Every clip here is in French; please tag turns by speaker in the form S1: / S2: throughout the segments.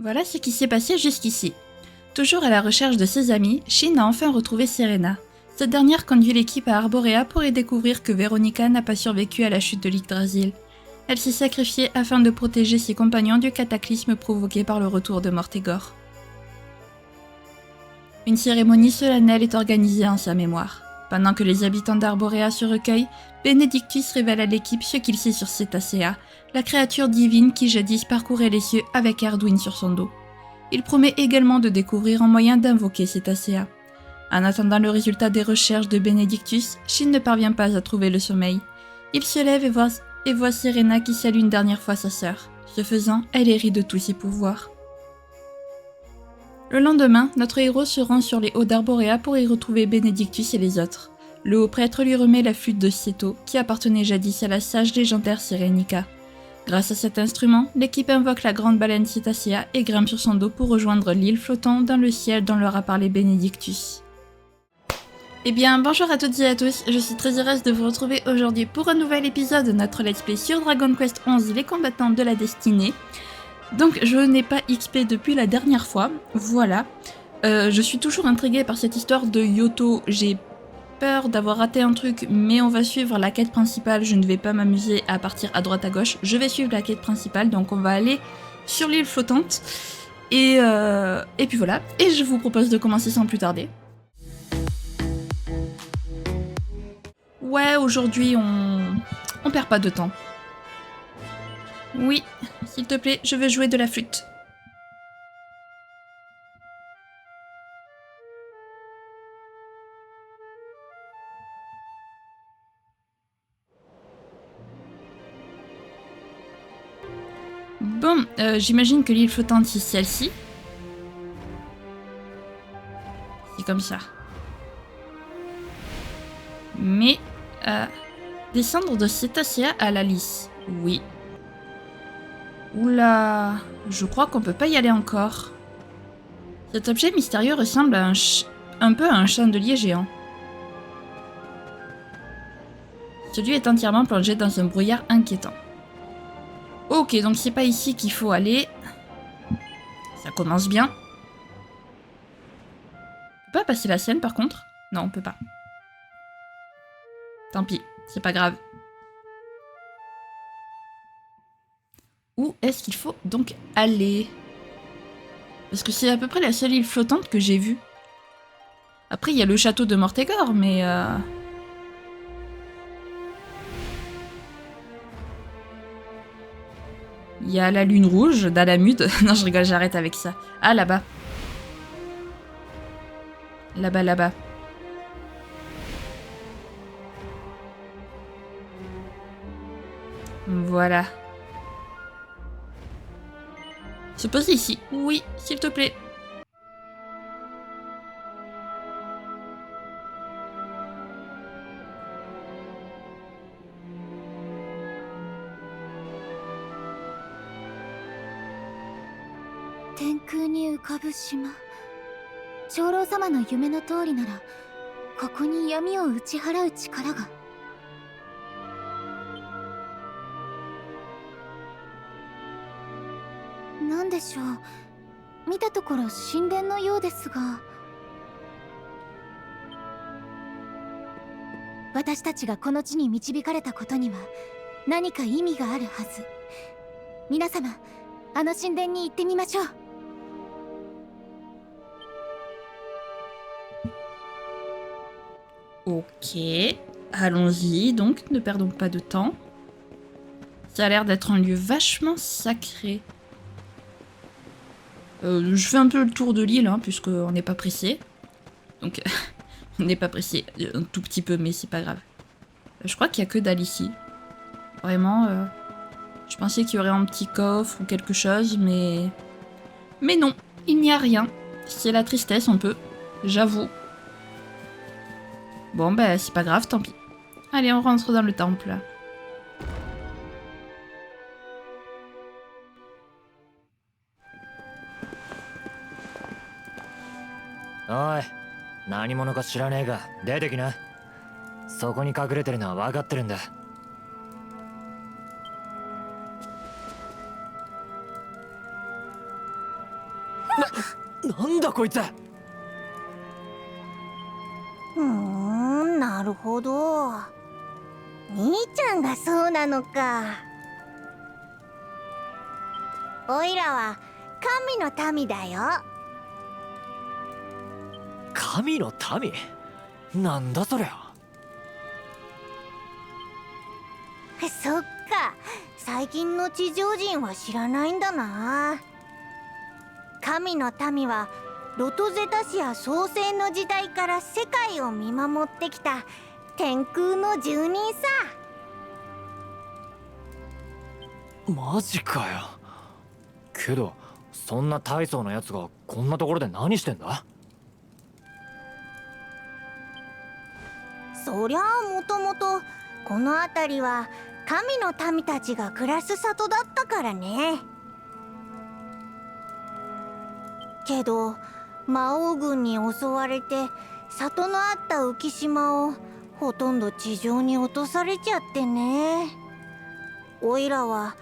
S1: Voilà ce qui s'est passé jusqu'ici. Toujours à la recherche de ses amis, Shin a enfin retrouvé Serena. Cette dernière conduit l'équipe à Arborea pour y découvrir que Veronica n'a pas survécu à la chute de l'Yggdrasil. Elle s'est sacrifiée afin de protéger ses compagnons du cataclysme provoqué par le retour de Mortegor. Une cérémonie solennelle est organisée en sa mémoire. Pendant que les habitants d'Arborea se recueillent, Benedictus révèle à l'équipe ce qu'il sait sur Cetacea, la créature divine qui jadis parcourait les cieux avec Ardwin sur son dos. Il promet également de découvrir un moyen d'invoquer Cetacea. En attendant le résultat des recherches de Benedictus, Shin ne parvient pas à trouver le sommeil. Il se lève et voit Serena qui salue une dernière fois sa sœur. Ce faisant, elle hérite de tous ses pouvoirs. Le lendemain, notre héros se rend sur les hauts d'Arborea pour y retrouver Benedictus et les autres. Le haut prêtre lui remet la flûte de Seto, qui appartenait jadis à la sage légendaire Serenica. Grâce à cet instrument, l'équipe invoque la grande baleine Cetacea et grimpe sur son dos pour rejoindre l'île flottant dans le ciel dont leur a parlé Benedictus. Eh bien, bonjour à toutes et à tous, je suis très heureuse de vous retrouver aujourd'hui pour un nouvel épisode de notre let's play sur Dragon Quest XI, les combattants de la destinée. Donc, je n'ai pas XP depuis la dernière fois, voilà. Je suis toujours intriguée par cette histoire de Yoto, j'ai peur d'avoir raté un truc, mais on va suivre la quête principale, je ne vais pas m'amuser à partir à droite à gauche, je vais suivre la quête principale, donc on va aller sur l'île flottante, et puis voilà, et je vous propose de commencer sans plus tarder. Ouais, aujourd'hui, on perd pas de temps. Oui, s'il te plaît, je veux jouer de la flûte. Bon, j'imagine que l'île flottante, c'est celle-ci. C'est comme ça. Mais, descendre de Cetacea à la lisse. Oui. Oula, je crois qu'on peut pas y aller encore. Cet objet mystérieux ressemble à un peu à un chandelier géant. Celui est entièrement plongé dans un brouillard inquiétant. Ok, donc c'est pas ici qu'il faut aller. Ça commence bien. On peut pas passer la scène par contre? Non, on peut pas. Tant pis, c'est pas grave. Où est-ce qu'il faut donc aller? Parce que c'est à peu près la seule île flottante que j'ai vue. Après, il y a le château de Mortegor, mais... Il y a la lune rouge d'Alamud. Non, je rigole, j'arrête avec ça. Ah, là-bas. Là-bas, là-bas. Voilà. Se poser ici. Oui, s'il te plaît.
S2: Tenku 浮かぶ島。長老様の夢の通りなら、ここに闇を打ち払う力が。なんでしょう。見たところ神殿のようですが。私たちがこの地に導かれたことには何か意味があるはず。皆様、あの神殿に行ってみましょう。
S1: Ok, allons-y donc, ne perdons pas de temps. Ça a l'air d'être un lieu vachement sacré. Je fais un peu le tour de l'île, hein, puisqu'on n'est pas pressé. Donc, on n'est pas pressé, un tout petit peu, mais c'est pas grave. Je crois qu'il n'y a que dalle ici. Vraiment, je pensais qu'il y aurait un petit coffre ou quelque chose, mais... Mais non, il n'y a rien. C'est la tristesse un peu, j'avoue. Bon, bah c'est pas grave, tant pis. Allez, on rentre dans le temple.
S3: おい、何者か知らねえが出てきな。そこに隠れてるのは分かってるんだ。なんだこいつ。
S2: なるほど。兄ちゃんがそうなのか。おいらは神の民だよ。
S3: 神の民？なんだそりゃ。
S2: そっか、最近の地上人は知らないんだな。神の民はロトゼタシア創世の時代から世界を見守ってきた天空の住人さ。
S3: マジかよ。けどそんな大層なやつがこんなところで何してんだ？
S2: そりゃあもともとこの辺りは神の民たちが暮らす里だったからね。けど魔王軍に襲われて里のあった浮島をほとんど地上に落とされちゃってね。おいらは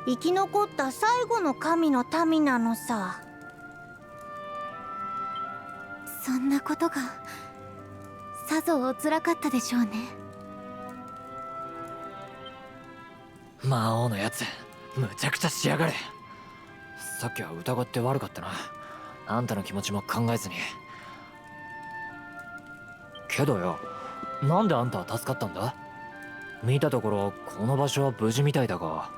S2: 生き残った最後の神の民なのさ。そんなことがさぞおつらかったでしょうね。
S3: 魔王のやつむちゃくちゃしやがれ。さっきは疑って悪かったな。あんたの気持ちも考えずに。けどよ、なんであんたは助かったんだ？見たところこの場所は無事みたいだが。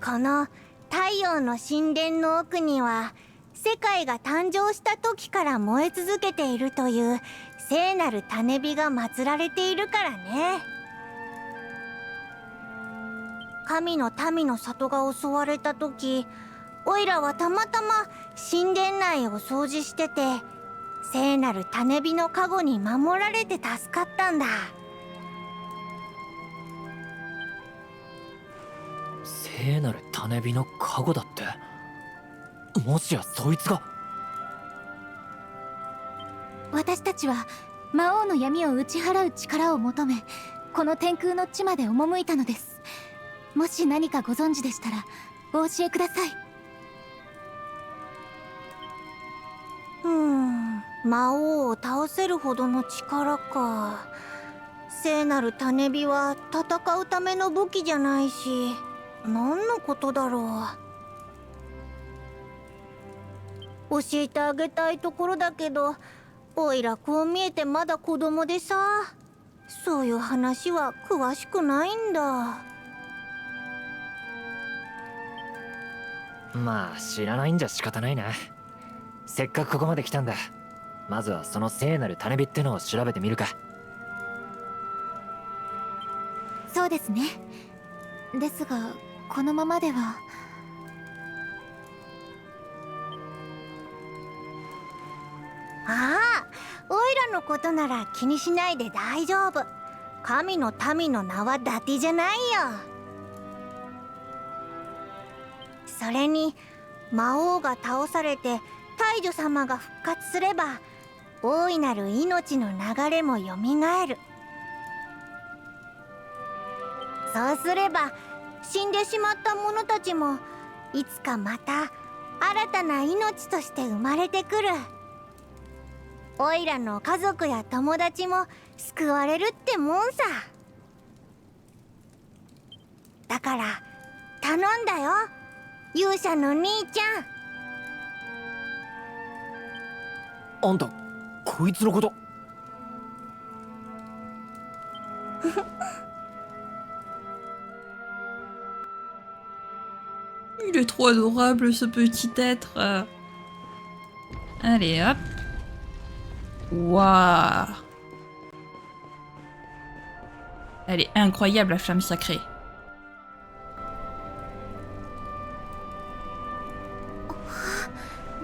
S2: この太陽の神殿の奥には世界が誕生した時から燃え続けているという聖なる種火が祀られているからね。神の民の里が襲われた時、おいらはたまたま神殿内を掃除してて、聖なる種火の加護に守られて助かったんだ。
S3: 聖なる種火の加護だって？もしやそいつが？
S2: 私たちは魔王の闇を打ち払う力を求め、この天空の地まで赴いたのです。もし何かご存知でしたらお教えください。魔王を倒せるほどの力か。聖なる種火は戦うための武器じゃないし、何のことだろう。教えてあげたいところだけど、おいらこう見えてまだ子供でさ、そういう話は詳しくないんだ。
S3: まあ知らないんじゃ仕方ないな。せっかくここまで来たんだ。まずはその聖なる種火ってのを調べてみるか。
S2: そうですね。ですがこのままでは。ああ、おいらのことなら気にしないで大丈夫。神の民の名は伊達じゃないよ。それに魔王が倒されて大女様が復活すれば、大いなる命の流れもよみがえる。そうすれば死んでしまった者たちもいつかまた新たな命として生まれてくる。おいらの家族や友達も救われるってもんさ。だから頼んだよ、勇者の兄ちゃん。
S3: あんたこいつのこと？Il
S1: est trop adorable ce petit être. Allez hop. Waouh. Elle est incroyable la flamme sacrée.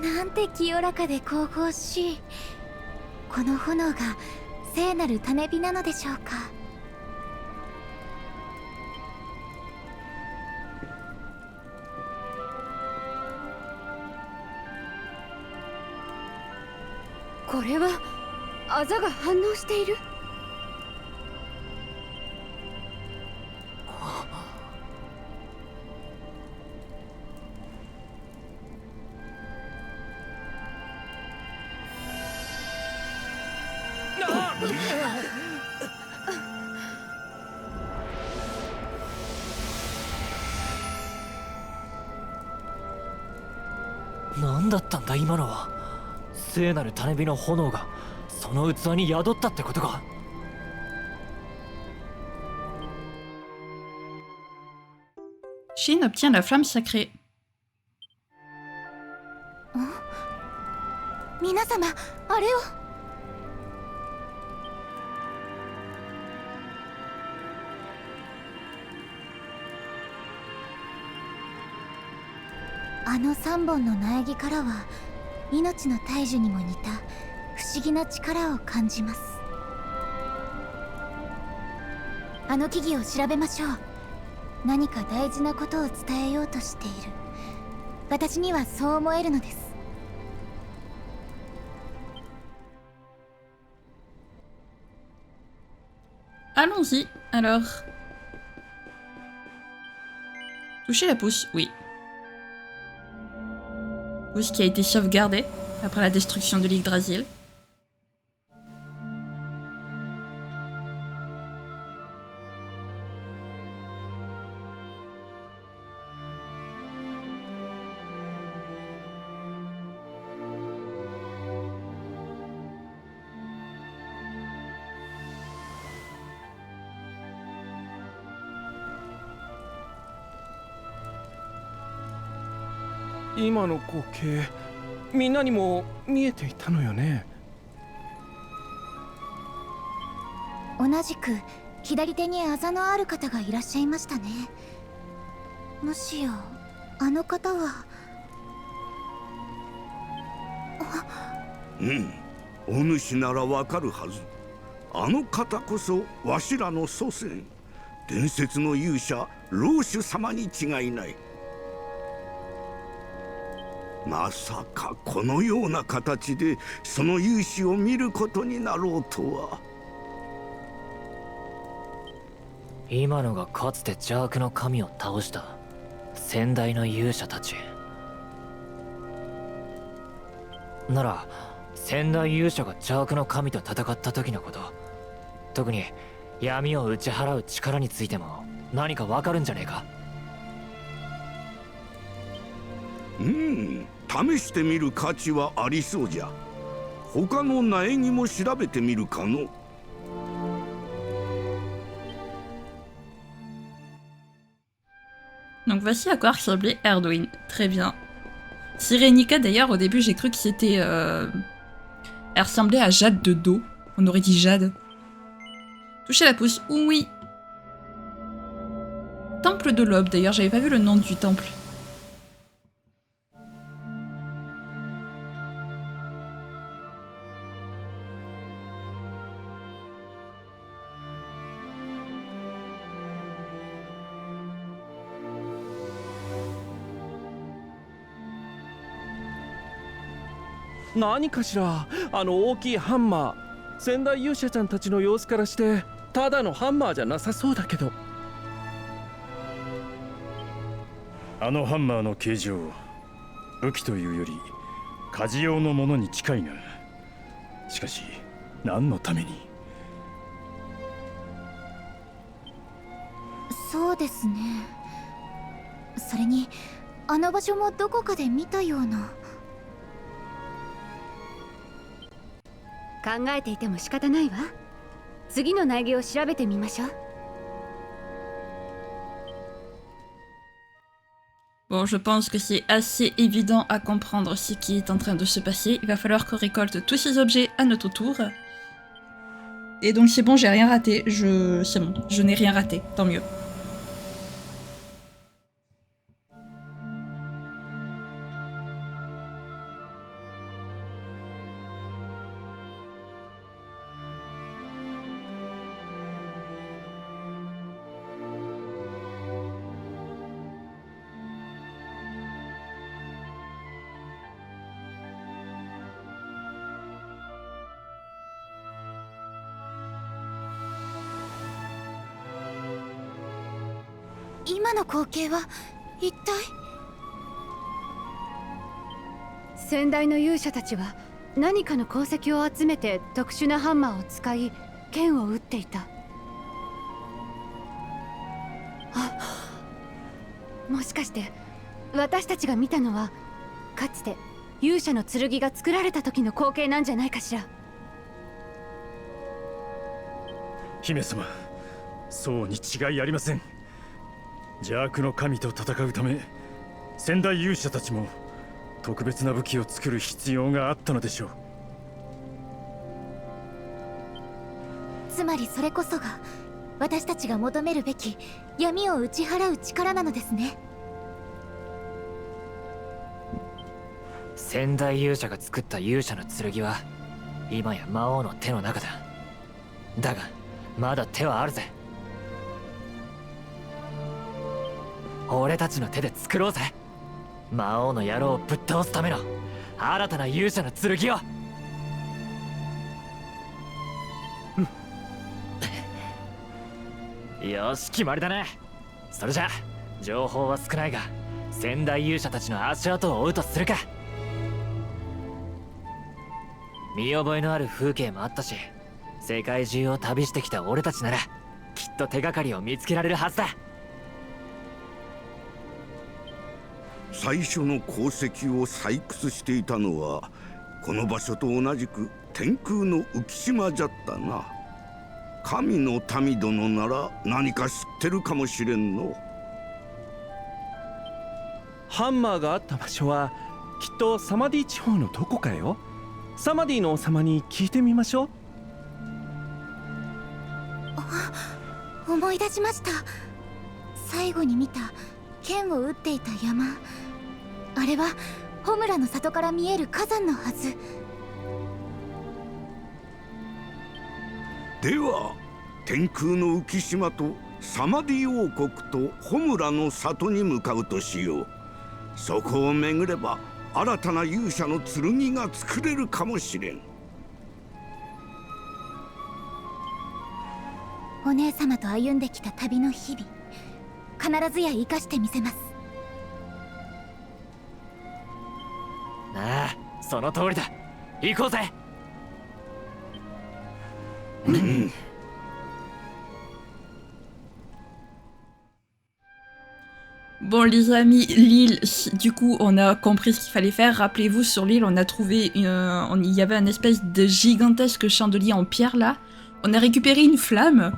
S2: Nante清らかで神々しい。この炎が聖なる種火なのでしょうか。
S4: これはあざが反応している。
S3: 何だったんだ今のは。聖なる種火の炎がその器に宿ったってことか。
S1: Shin obtient la flamme sacrée.
S2: 皆様、あれを。あの3本の苗木からは命の大樹にも似た不思議な力を感じます。あの木々を調べましょう。何か大事なことを伝えようとしている。私にはそう思えるのです。
S1: Allons-y, alors. Toucher la pousse, oui. Pousse qui a été sauvegardée après la destruction de l'Yggdrasil.
S5: « 今の光景、みんなにも見えていたのよね。
S2: 同じく左手にあざのある方がいらっしゃいましたね。もしやあの方は。
S6: お主ならわかるはず。あの方こそわしらの祖先、伝説の勇者老主様に違いない。まさかこのような形でその勇姿を見ることになろうとは。
S3: 今のがかつて邪悪の神を倒した先代の勇者たちなら、先代勇者が邪悪の神と戦った時のこと、特に闇を打ち払う力についても何かわかるんじゃねえか。
S6: 試してみる価値はありそうじゃ。他の苗木も調べてみるかの。
S1: Donc voici à quoi ressemblait Erdwin. Très bien. Sirenica d'ailleurs, au début j'ai cru que c'était... Elle ressemblait à Jade de dos. On aurait dit Jade. Toucher la pousse, oui. Temple de l'aube, d'ailleurs j'avais pas vu le nom du temple.
S5: « 何かしら、あの大きいハンマー。先代勇者ちゃんたちの様子からしてただのハンマーじゃなさそうだけど。
S7: あのハンマーの形状、武器というより火事用のものに近いが、しかし何のために。
S2: そうですね。それにあの場所もどこかで見たような。
S4: 考えていても仕方ないわ。次の苗木を調べてみましょう。
S1: Bon, je pense que c'est assez évident à comprendre ce qui est en train de se passer. Il va falloir qu'on récolte tous ces objets à notre tour. Et donc c'est bon, j'ai rien raté. C'est bon, je n'ai rien raté, tant mieux. «
S2: 今の光景は一体。
S4: 先代の勇者たちは何かの鉱石を集めて特殊なハンマーを使い剣を打っていた。もしかして私たちが見たのはかつて勇者の剣が作られた時の光景なんじゃないかしら。
S7: 姫様、そうに違いありません。邪悪の神と戦うため、先代勇者たちも特別な武器を作る必要があったのでしょう。
S2: つまりそれこそが私たちが求めるべき闇を打ち払う力なのですね。
S3: 先代勇者が作った勇者の剣は今や魔王の手の中だ。だがまだ手はあるぜ。俺たちの手で作ろうぜ、魔王の野郎をぶっ倒すための新たな勇者の剣を。よし、決まりだね。それじゃ情報は少ないが先代勇者たちの足跡を追うとするか。見覚えのある風景もあったし、世界中を旅してきた俺たちならきっと手がかりを見つけられるはずだ。
S6: 最初の鉱石を採掘していたのはこの場所と同じく天空の浮島じゃったな。神の民殿なら何か知ってるかもしれんの。
S5: ハンマーがあった場所はきっとサマディ地方のどこかよ。サマディの王様に聞いてみましょう。
S2: 思い出しました。最後に見た剣を撃っていた山、あれはホムラの里から見える火山のはず。
S6: では天空の浮島とサマディ王国とホムラの里に向かうとしよう。そこを巡れば新たな勇者の剣が作れるかもしれん。
S2: お姉様と歩んできた旅の日々、必ずや生かしてみせます。
S3: ああ、その通りだ。行こうぜ。
S1: Bon les amis, l'île, du coup on a compris ce qu'il fallait faire. Rappelez-vous, sur l'île on a trouvé, il y avait un espèce de gigantesque chandelier en pierre là. On a récupéré une flamme.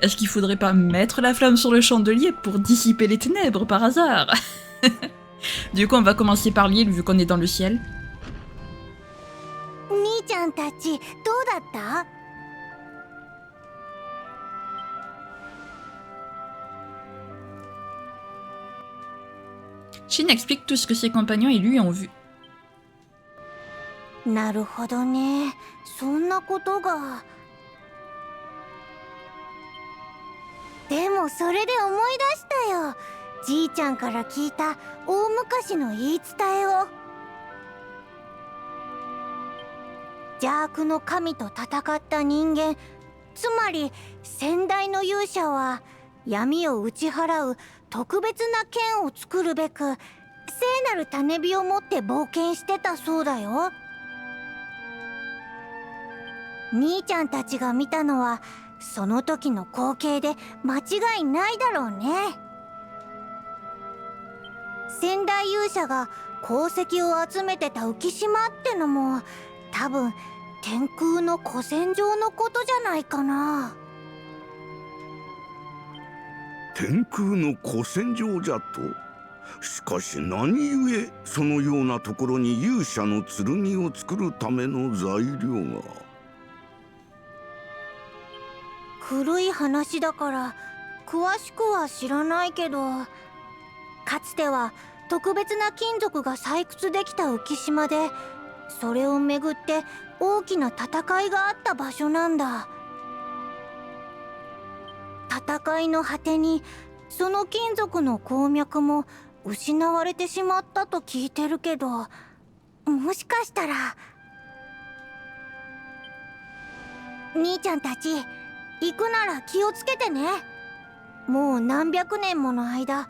S1: Est-ce qu'il faudrait pas mettre la flamme sur le chandelier pour dissiper les ténèbres par hasard? Du coup on va commencer par l'île vu qu'on est dans le ciel.
S2: 兄ちゃんたちどうだった？
S1: Shin explique tout ce que ses compagnons et lui ont vu.
S2: なるほどね、そんなことが。でもそれで思い出したよ。じいちゃんから聞いた大昔の言い伝えを。邪悪の神と戦った人間、つまり先代の勇者は闇を打ち払う特別な剣を作るべく聖なる種火を持って冒険してたそうだよ。兄ちゃんたちが見たのはその時の光景で間違いないだろうね。先代勇者が鉱石を集めてた浮島ってのも多分天空の古戦場のことじゃないかな。
S6: 天空の古戦場じゃと？しかし何故そのようなところに勇者の剣を作るための材料が。
S2: 古い話だから詳しくは知らないけど、かつては特別な金属が採掘できた浮島で、それをめぐって大きな戦いがあった場所なんだ。戦いの果てにその金属の鉱脈も失われてしまったと聞いてるけど、もしかしたら。兄ちゃんたち行くなら気をつけてね。もう何百年もの間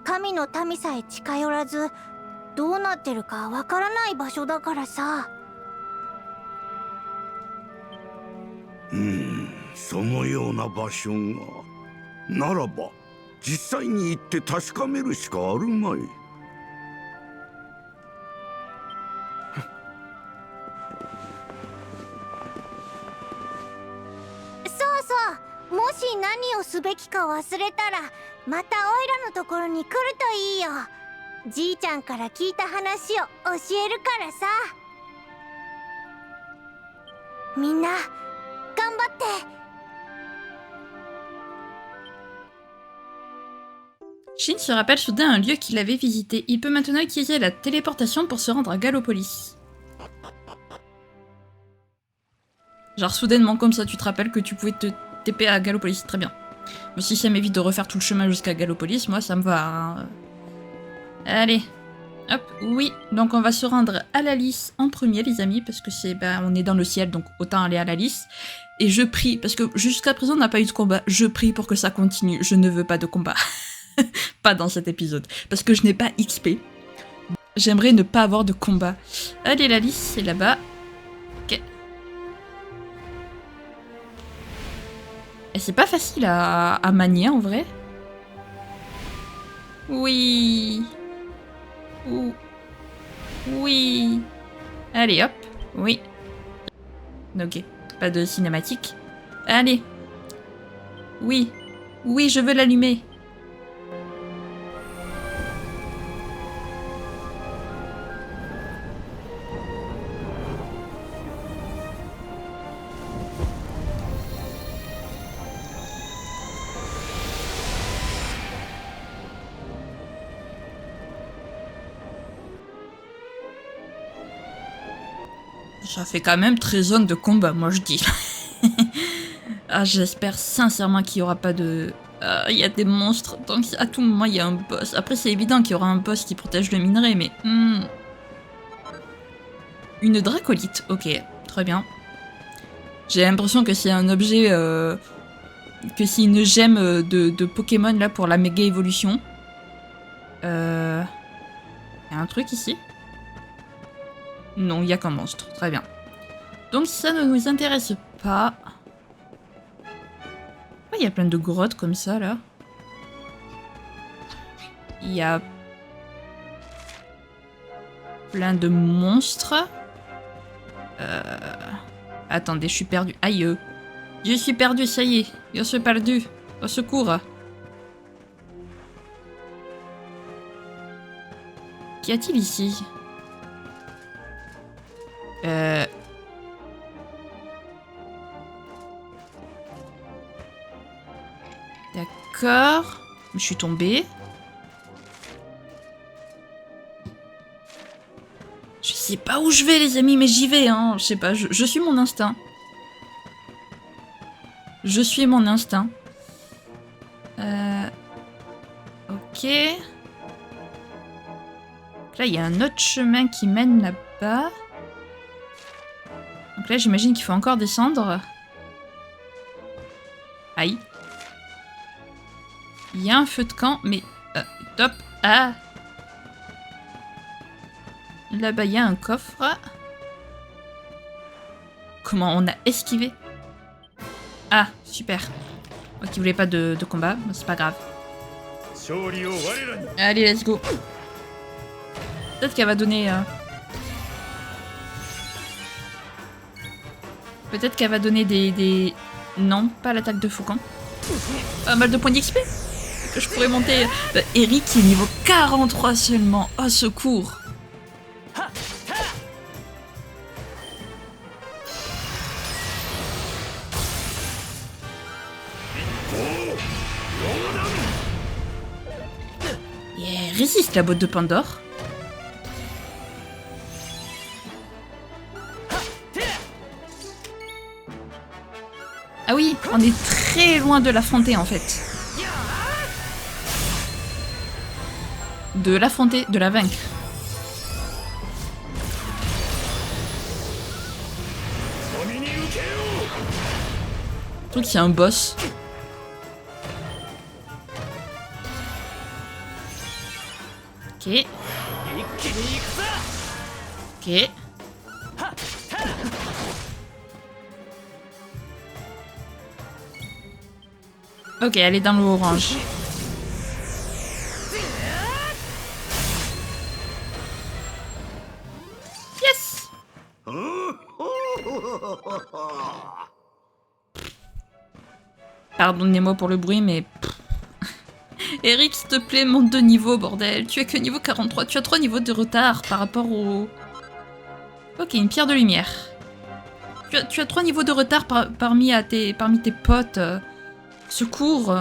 S2: 神の民さえ近寄らず、どうなってるかわからない場所だからさ。
S6: そのような場所がならば実際に行って確かめるしかあるまい。
S2: べきか忘れたらまたオイラのところに来るといいよ。じいちゃんから聞いた話を教えるからさ。みんな頑張って。
S1: Shin se rappelle soudain un lieu qu'il avait visité. Il peut maintenant utiliser la téléportation pour se rendre à Gallopolis. Genre soudainement comme ça, tu te rappelles que tu pouvais te TP à Gallopolis, très bien. Mais si ça m'évite de refaire tout le chemin jusqu'à Gallopolis, moi ça me va. Hein. Allez, hop, oui. Donc on va se rendre à la lice en premier, les amis, parce que c'est, on est dans le ciel, donc autant aller à la lice. Et je prie, parce que jusqu'à présent on n'a pas eu de combat, je prie pour que ça continue, je ne veux pas de combat. Pas dans cet épisode, parce que je n'ai pas XP. J'aimerais ne pas avoir de combat. Allez, la lice, c'est là-bas. Ok. Et c'est pas facile à manier en vrai. Oui. Ouh. Oui. Allez, hop. Oui. Ok. Pas de cinématique. Allez. Oui. Oui, je veux l'allumer. Ça fait quand même 13 zones de combat, moi je dis. Ah, j'espère sincèrement qu'il n'y aura pas de... Il y a des monstres, donc à tout moment il y a un boss. Après c'est évident qu'il y aura un boss qui protège le minerai, mais... Une dracolite, ok, très bien. J'ai l'impression que c'est un objet... que c'est une gemme de Pokémon là pour la méga évolution. Il y a un truc ici? Non, il n'y a qu'un monstre. Très bien. Donc ça ne nous intéresse pas. Il y a plein de grottes comme ça, là. Il y a plein de monstres. Attendez, je suis perdu. Aïe. Je suis perdu, ça y est. Je suis perdu. Au secours. Qu'y a-t-il ici? D'accord. Je suis tombée. Je sais pas où je vais, les amis, mais j'y vais, hein. Je sais pas, je suis mon instinct. Je suis mon instinct. Ok. Là, il y a un autre chemin qui mène là-bas. Donc là, j'imagine qu'il faut encore descendre. Aïe. Il y a un feu de camp, mais... top. Ah. Là-bas, il y a un coffre. Comment on a esquivé? Ah, super. Ok, il voulait pas de combat. Bon, c'est pas grave. Allez, let's go. Peut-être qu'elle va donner... Peut-être qu'elle va donner des... Non, pas l'attaque de faucon. Pas mal de points d'XP. Que je pourrais monter... Eric qui est niveau 43 seulement. Oh, secours. Yeah, résiste la botte de Pandore. Ah oui, on est très loin de l'affronter en fait. De l'affronter, de la vaincre. Je trouve qu'il y a un boss. Ok. Ok. Ok, elle est dans l'orange. Yes! Pardon? Pardonnez-moi pour le bruit, mais... Eric, s'il te plaît, monte de niveau, bordel. Tu es que niveau 43. Tu as 3 niveaux de retard par rapport au... Ok, une pierre de lumière. Tu as 3 niveaux de retard parmi tes potes. Secours.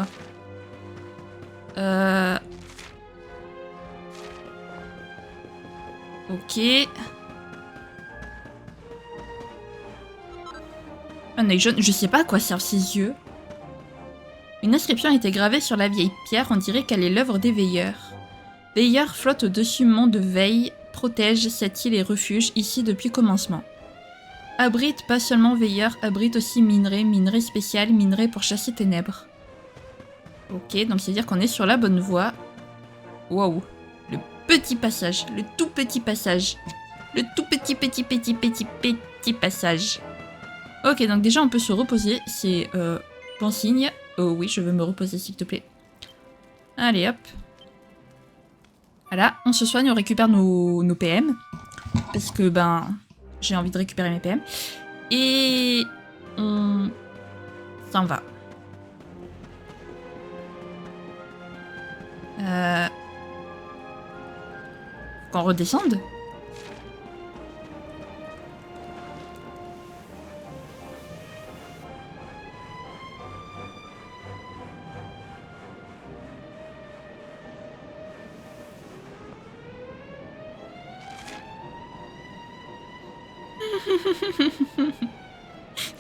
S1: Ok. Un œil jaune. Je sais pas à quoi servent ses yeux. Une inscription a été gravée sur la vieille pierre. On dirait qu'elle est l'œuvre des veilleurs. Veilleurs flotte au-dessus mont de veille. Protège cette île et refuge ici depuis commencement. Abrite pas seulement veilleur, abrite aussi minerai, minerai spécial, minerai pour chasser ténèbres. Ok, donc c'est-à-dire qu'on est sur la bonne voie. Waouh. Le petit passage, le tout petit passage. Le tout petit passage. Ok, donc déjà on peut se reposer, c'est bon signe. Oh oui, je veux me reposer s'il te plaît. Allez hop. Voilà, on se soigne, on récupère nos PM. Parce que ben, j'ai envie de récupérer mes PM. Et on s'en va. Faut qu'on redescende.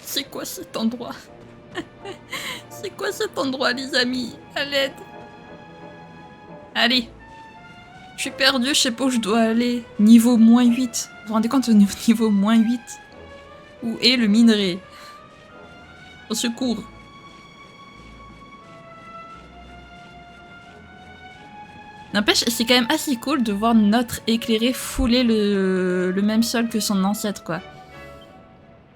S1: C'est quoi cet endroit? C'est quoi cet endroit, les amis? À l'aide. Allez. Je suis perdu, je sais pas où je dois aller. Niveau moins 8. Vous vous rendez compte au niveau moins 8? Où est le minerai? Au secours. N'empêche, c'est quand même assez cool de voir notre éclairé fouler le même sol que son ancêtre, quoi.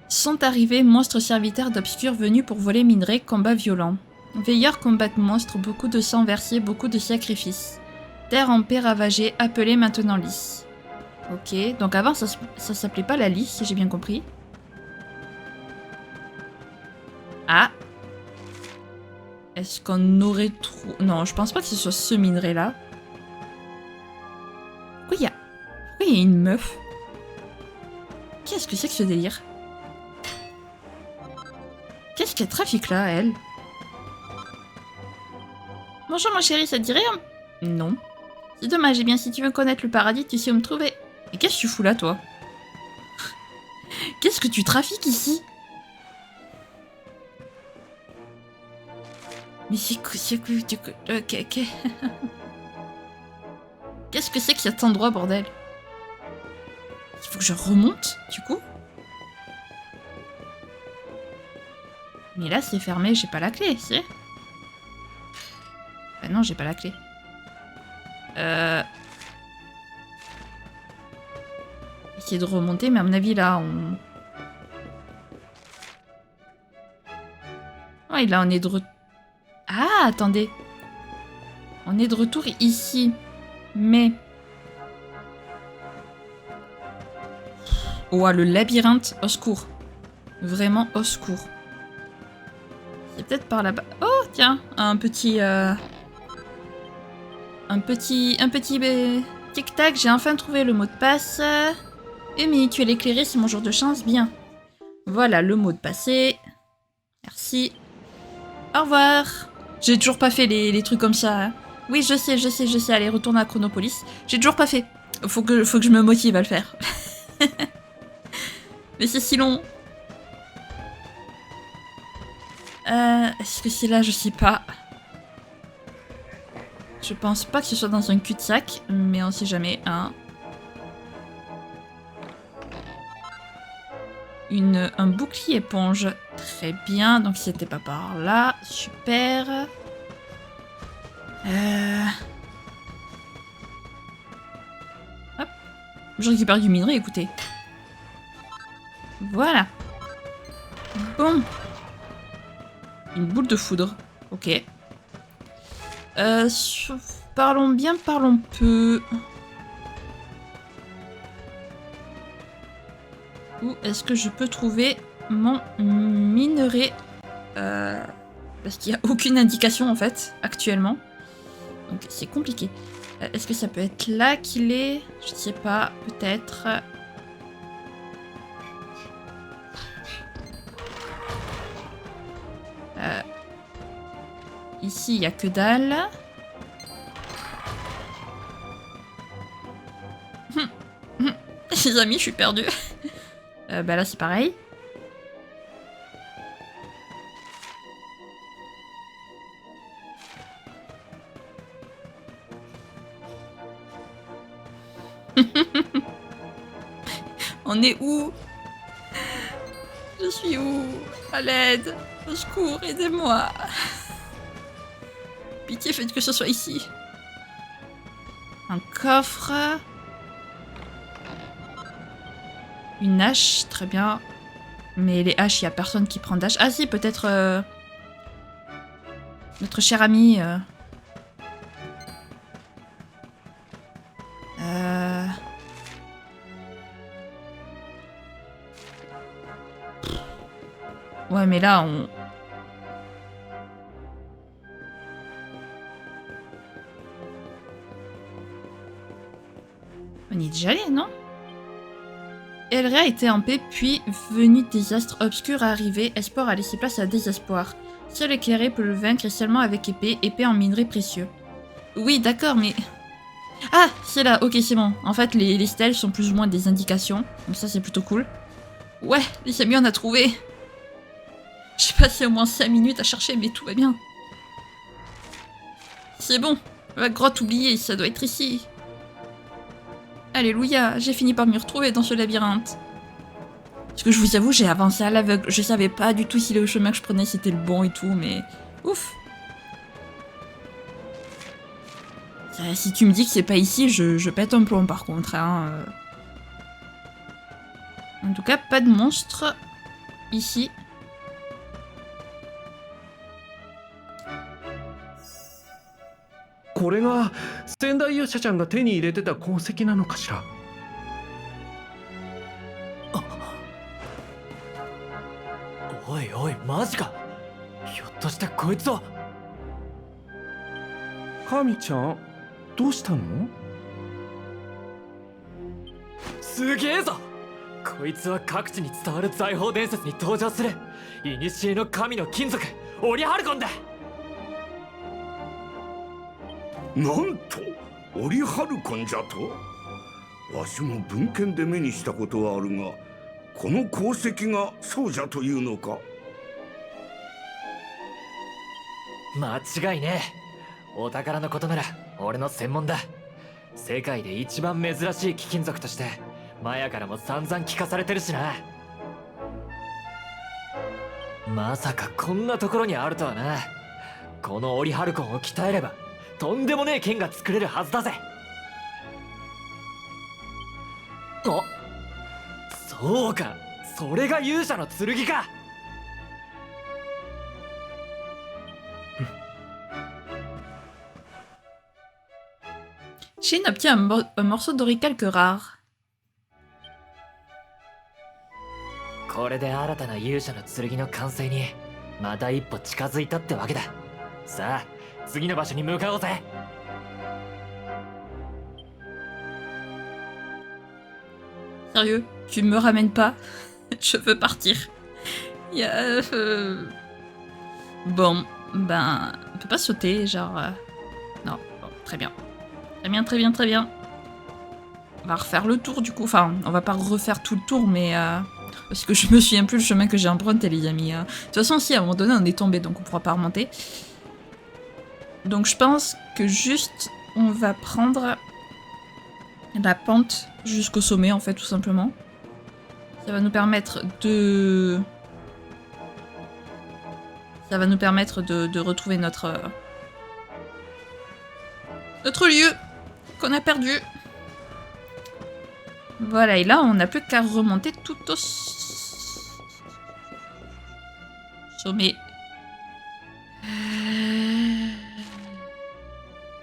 S1: Sont arrivés monstres serviteurs d'obscurs venus pour voler minerai, combat violent. Veilleurs combattent monstres, beaucoup de sang versé, beaucoup de sacrifices. Terre en paix ravagée, appelée maintenant Lys. Ok, donc avant ça s'appelait pas la Lys, si j'ai bien compris. Ah. Est-ce qu'on aurait trop... Non, je pense pas que ce soit ce minerai-là. Pourquoi il y a une meuf? Qu'est-ce que c'est que ce délire? Qu'est-ce qu'elle trafique là, elle? Bonjour mon chéri, ça te dirait Non. C'est dommage, eh bien si tu veux connaître le paradis, tu sais où me trouver. Et qu'est-ce que tu fous là, toi? Qu'est-ce que tu trafiques ici? Mais c'est quoi? Ok. Qu'est-ce que c'est que cet endroit, bordel? Il faut que je remonte, du coup? Mais là, c'est fermé, j'ai pas la clé, si? Bah non, j'ai pas la clé. Essayer de remonter, mais à mon avis, là, on... Ouais, là, on est de retour... Ah, attendez. On est de retour ici. Mais... Oh, le labyrinthe, au secours. Vraiment, au secours. C'est peut-être par là-bas. Oh, tiens, un petit tic-tac, j'ai enfin trouvé le mot de passe. Amy, tu es l'éclairé, c'est mon jour de chance, bien. Voilà, le mot de passé. Merci. Au revoir. J'ai toujours pas fait les trucs comme ça. Hein. Oui, je sais. Allez, retourne à Chronopolis. J'ai toujours pas fait. Faut que je me motive à le faire. Mais c'est si long. Est-ce que c'est là? Je sais pas. Je pense pas que ce soit dans un cul-de-sac, mais on sait jamais, hein. Un bouclier éponge. Très bien, donc c'était pas par là. Super. Hop. Je récupère du minerai, écoutez. Voilà. Bon. Une boule de foudre. Ok. Parlons bien, parlons peu. Où est-ce que je peux trouver mon minerai? Là, Parce qu'il n'y a aucune indication en fait, actuellement. Donc c'est compliqué. Est-ce que ça peut être là qu'il est? Je sais pas, peut-être. Ici, il n'y a que dalle. Les amis, je suis perdue. Bah là, c'est pareil. On est où? Je suis où? À l'aide! Au secours, aidez-moi! Pitié, faites que ce soit ici. Un coffre. Une hache, très bien. Mais les haches, il n'y a personne qui prend d'hache. Ah si, peut-être... notre cher ami... Ouais, mais là, on... On y est déjà allé, non? Elrea était en paix, puis, venu des astres obscurs à arriver, espoir a laissé place à désespoir. Seul éclairé peut le vaincre et seulement avec épée en minerai précieux. Oui, d'accord, mais... Ah, c'est là, ok, c'est bon. En fait, les stèles sont plus ou moins des indications, donc ça, c'est plutôt cool. Ouais, les amis, on a trouvé. J'ai passé au moins 5 minutes à chercher, mais tout va bien. C'est bon, la grotte oubliée, ça doit être ici. Alléluia, j'ai fini par m'y retrouver dans ce labyrinthe. Parce que je vous avoue, j'ai avancé à l'aveugle. Je savais pas du tout si le chemin que je prenais c'était le bon et tout, mais... Ouf. Si tu me dis que c'est pas ici, je pète un plomb par contre. Hein. En tout cas, pas de monstre ici.
S5: これが仙台勇者ちゃんが手に入れてた鉱石なのかしら。
S3: おいおい、マジか。ひょっとしてこいつは。
S5: 神ちゃん、どうしたの？
S3: すげえぞ。こいつは各地に伝わる財宝伝説に登場する古の神の金属オリハルコンだ。
S6: なんとオリハルコンじゃと。わしも文献で目にしたことはあるが、この鉱石がそうじゃというのか。
S3: 間違いねえ。お宝のことなら俺の専門だ。世界で一番珍しい貴金属としてマヤからも散々聞かされてるしな。まさかこんなところにあるとはな。このオリハルコンを鍛えればとんでもねえ剣が作れるはずだぜ。あ、そうか、それが勇者の剣か。
S1: Shin obtient un morceau d'oricalque rare.
S3: これで新たな勇者の剣の完成にまた一歩近づいたってわけだ。さあ、次の場所に向かおうぜ。
S1: Sérieux, tu me ramènes pas? Je veux partir. Bon, ben, on peut pas sauter, genre... Non, bon, très bien. Très bien, très bien, très bien. On va refaire le tour du coup. Enfin, on va pas refaire tout le tour, mais... Parce que je me souviens plus le chemin que j'ai emprunté, les amis. De toute façon, si, à un moment donné, on est tombé, donc on pourra pas remonter. Donc je pense que juste, on va prendre la pente jusqu'au sommet, en fait, tout simplement. Ça va nous permettre de... Ça va nous permettre de retrouver notre lieu qu'on a perdu. Voilà, et là, on n'a plus qu'à remonter tout au sommet.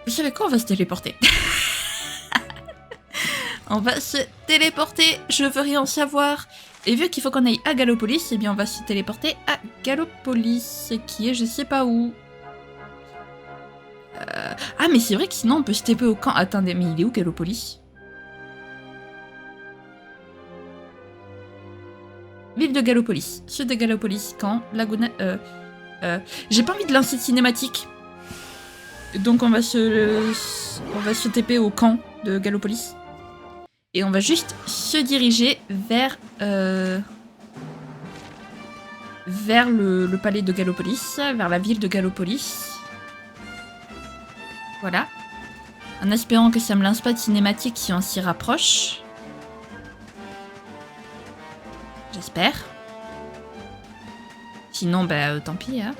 S1: Vous savez quoi? On va se téléporter. On va se téléporter. Je veux rien savoir. Et vu qu'il faut qu'on aille à Gallopolis, eh bien on va se téléporter à Gallopolis, qui est je sais pas où. Ah mais c'est vrai que sinon on peut se TP au camp. Attendez, mais il est où Gallopolis? Ville de Gallopolis, sud de Gallopolis, camp, Laguna... J'ai pas envie de lancer de cinématique. Donc on va se TP au camp de Gallopolis. Et on va juste se diriger vers... vers le palais de Gallopolis, vers la ville de Gallopolis. Voilà. En espérant que ça me lance pas de cinématique si on s'y rapproche. J'espère. Sinon, bah tant pis, hein.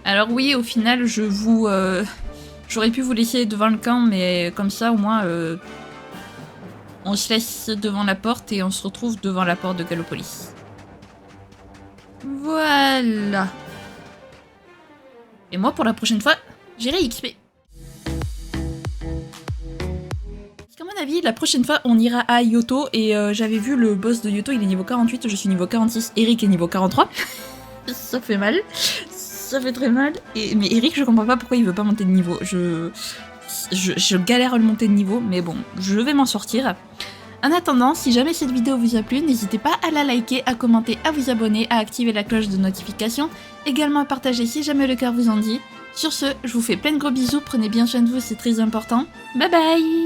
S1: Alors oui, au final, j'aurais pu vous laisser devant le camp, mais comme ça, au moins, on se laisse devant la porte et on se retrouve devant la porte de Gallopolis. Voilà. Et moi, pour la prochaine fois, j'irai XP. Parce qu'à mon avis, la prochaine fois, on ira à Yoto. Et j'avais vu le boss de Yoto, il est niveau 48, je suis niveau 46. Eric est niveau 43. Ça fait mal. Ça fait très mal. Mais Eric, je comprends pas pourquoi il veut pas monter de niveau. Je galère à le monter de niveau, mais bon, je vais m'en sortir. En attendant, si jamais cette vidéo vous a plu, n'hésitez pas à la liker, à commenter, à vous abonner, à activer la cloche de notification, également à partager si jamais le cœur vous en dit. Sur ce, je vous fais plein de gros bisous, prenez bien soin de vous, c'est très important. Bye bye!